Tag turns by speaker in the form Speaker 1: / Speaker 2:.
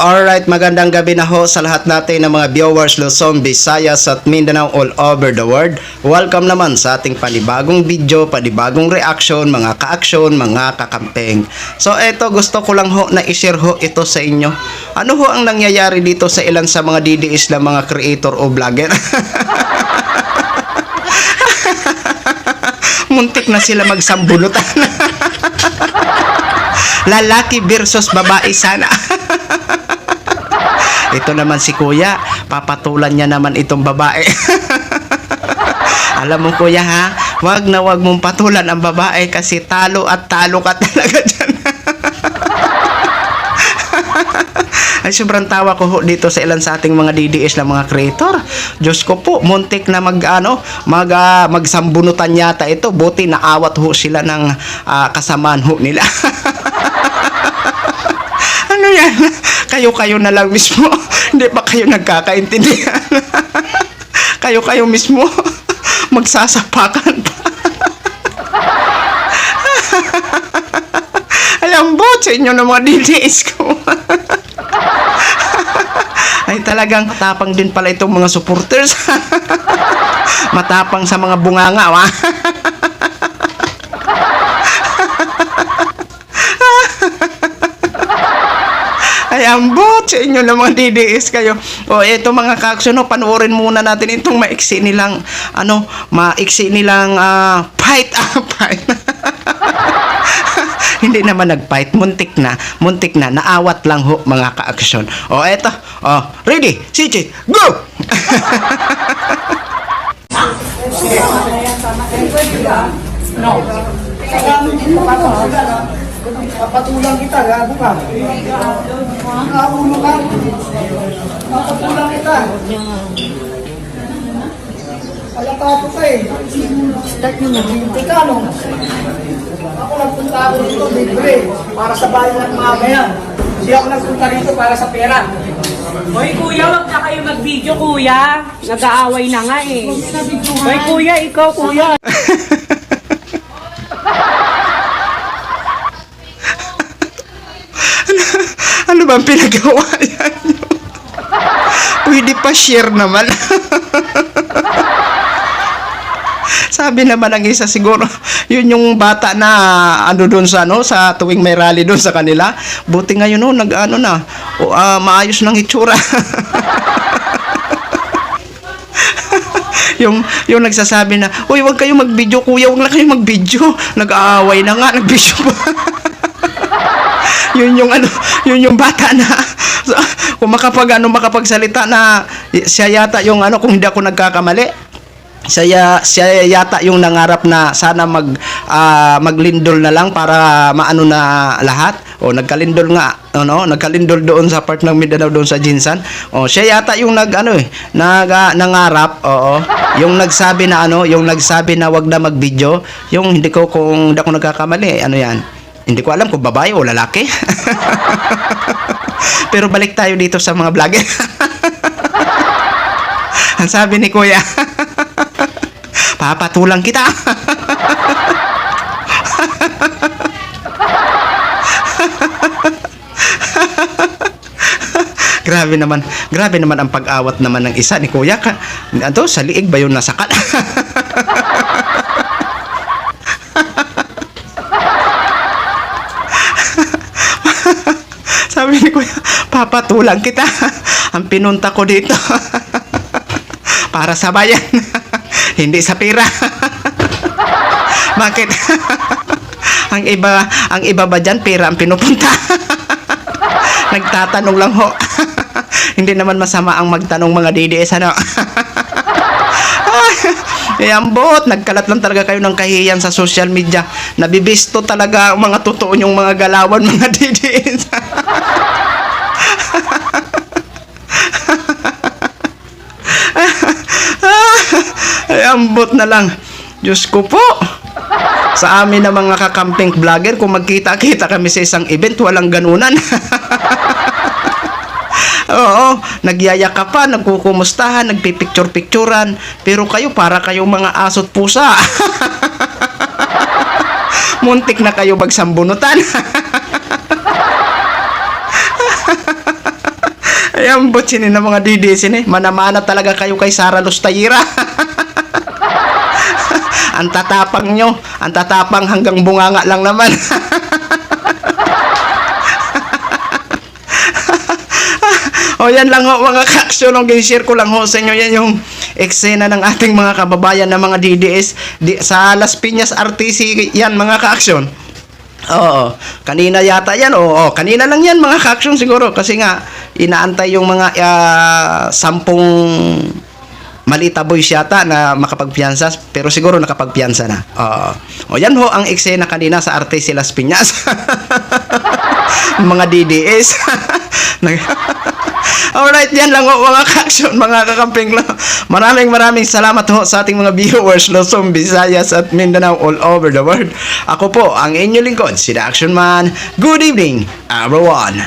Speaker 1: Alright, magandang gabi na ho sa lahat natin ng mga viewers Luzon, Visayas at Mindanao all over the world. Welcome naman sa ating panibagong video, panibagong reaction, mga ka-aksyon, mga kakampeng. So eto, gusto ko lang ho na i-share ho ito sa inyo. Ano ho ang nangyayari dito sa ilan sa mga DDS na mga creator o vlogger? Muntik na sila magsambulutan. Lalaki versus babae sana. Ito naman si kuya, papatulan niya naman itong babae. Alam mo kuya ha, wag na wag mong patulan ang babae kasi talo at talo ka talaga dyan. Ay sobrang tawa ko ho dito sa ilan sa ating mga DDS na mga creator. Diyos ko po, muntik na magsambunutan yata ito. Buti naawat ho sila ng kasamaan ho nila. Ano yan? Kayo-kayo na lang mismo. Hindi ba kayo nagkakaintindihan? Kayo-kayo mismo. Magsasapakan pa. Alam po sa inyo ng mga DDS ko. Ay talagang matapang din pala itong mga supporters. Matapang sa mga bunganga. Ay, ambot sa inyo ng mga DDS kayo. O, eto mga ka-aksyon, panoorin muna natin itong maiksi nilang, fight. Fight. Hindi naman nag-fight, muntik na, naawat lang ho mga ka-aksyon. O, eto, ready, sit, go!
Speaker 2: No. Papatulang kita, gago ka. Nakaulo ka. Papatulang kita. Alatato ka eh.
Speaker 3: Start nyo na.
Speaker 2: Ika, no? Ako nagpunta ako dito, libre. Para sa bayan ng mamaya. Hindi ako nagpunta rito para sa pera.
Speaker 3: Hoy kuya, wag na kayo mag-video kuya. Nag-aaway na nga eh. Hoy kuya, ikaw kuya.
Speaker 1: Ano ba ang pinagawa yan? Pwede pa share naman. Sabi naman ng isa siguro, yun yung bata na doon sa sa tuwing may rally doon sa kanila. Buti ngayon maayos ng itsura. yung nagsasabi na, "Uy, wag kayong mag-video kuya, wag na kayong mag-video." Nag-aaway na nga, nag-video pa. yun yung bata na kung makapagsalita na siya yata yung kung hindi ako nagkakamali, siya yata yung nangarap na sana maglindol na lang para maano na lahat. O nagkalindol doon sa part ng Mindanao doon sa Jinsan. O siya yata yung nangarap, yung nagsabi na wag na mag-video, yung hindi ko kung hindi ako nagkakamali, hindi ko alam kung babae o lalaki. Pero balik tayo dito sa mga vlogger. Ang sabi ni kuya, papatulang kita. Grabe naman ang pag-awat naman ng isa ni kuya. Sa liig ba yun nasakat? Sabi ni kuya, papatulang kita. Ang pinunta ko dito para sa bayan. Hindi sa pera. Bakit? ang iba ba dyan, pera ang pinupunta? Nagtatanong lang ho. Hindi naman masama ang magtanong mga DDS, Ambot, nagkalat lang talaga kayo ng kahiyan sa social media. Nabibisto talaga ang mga totoo yung mga galawan, mga DDS. Ay, ambot na lang. Diyos ko po. Sa amin na mga kakamping vlogger, kung magkita-kita kami sa isang event, walang ganunan. Oo, nagyayakapan, nagkukumustahan, nagpipicture-picturan. Pero kayo, para kayong mga asot pusa. Muntik na kayo magsambunutan. Ayan, butsin ng mga DDS eh. Manamana talaga kayo kay Sara Lustayira. Ang tatapang nyo. Ang tatapang hanggang bunganga lang naman. O yan lang ho mga ka-aksyon, share ko lang ho sa inyo yan yung eksena ng ating mga kababayan na mga DDS sa Las Piñas RTC yan mga ka-aksyon. Oo, kanina yata yan, kanina lang yan mga ka-aksyon siguro kasi nga inaantay yung mga 10 malita boys yata na makapagpiyansa pero siguro nakapagpiyansa na. O yan ho ang eksena kanina sa RTC Las Piñas. Mga DDS. Alright, yan lang ho mga ka-aksyon, mga kakamping lang. Maraming salamat ho sa ating mga viewers Luzon, Visayas at Mindanao all over the world. Ako po ang inyong lingkod, si The Action Man. Good evening, everyone.